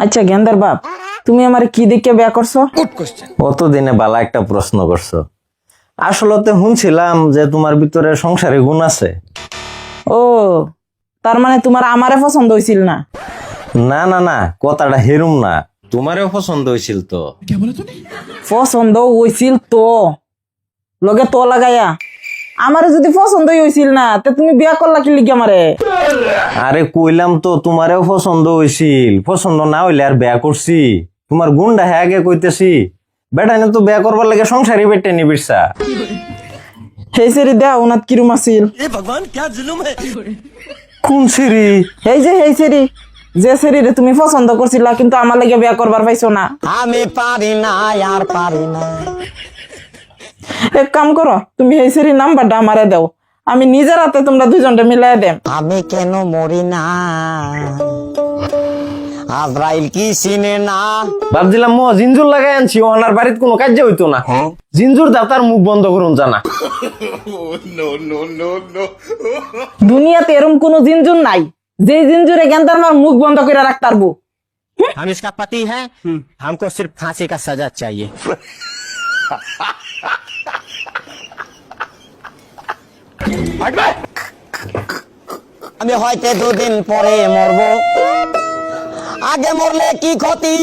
আচ্ছা গেন্দার বাপ, তুমি আমার কি দেখে বিয়া করছো? অতদিনে বালা একটা প্রশ্ন করছো। আসলে শুনছিলাম যে তোমার ভিতরে সংসারে গুণ আছে। ও, তার মানে তোমার আমারে পছন্দ হয়েছিল না? না না না, কথাটা হেরুম না, তোমারও পছন্দ হয়েছিল তো। পছন্দ হয়েছিল তো লগে তো লাগাইয়া, আমারে যদি পছন্দই হয়েছিল না তে তুমি বিয়া করলা কি লিখে আমারে? আরে কইলাম তো তোমারও পছন্দ হয়েছিল, পছন্দ না হইলে আর বিয়া করছি? তোমার গুণটা হ্যাঁ আগে কইতেছি, বেটা না তো বিয়া করবার লাগে সংসারই বেটে নিবিরছা। সেই সেরি দেয়া ওনাত কিরম আছিল? কোন সিরি? এই যে সেই সেরি, যে সেরি রে তুমি পছন্দ করছিলা কিন্তু আমার লাগে বিয়া করবার পাইছো না। আমি পারি না আর পারি না। এক কাম করো, তুমি সেই সেরি নাম্বারটা আমারে দাও, আমি নিজের হাতে তোমরা দুজনটা মিলাই দেম। আমি কেন মরি না? আজরাইল কি চিনে না? ভাবছিলাম জিঞ্জুর লাগাই আনছি, ওনার বাড়িতে কোনো কাজ হইতো না। জিঞ্জুর দাতার মুখ বন্ধ করুন জানা। দুনিয়াতে এরম কোন জিনজুর নাই যে জিনজুরে গেন্দার মার মুখ বন্ধ করে রাখতে পারবো। हम इसका पति है, हमको सिर्फ फांसी का सजा चाहिए। আমি হয়তো দুদিন পরে মরবো, আগে মরলে কি ক্ষতি?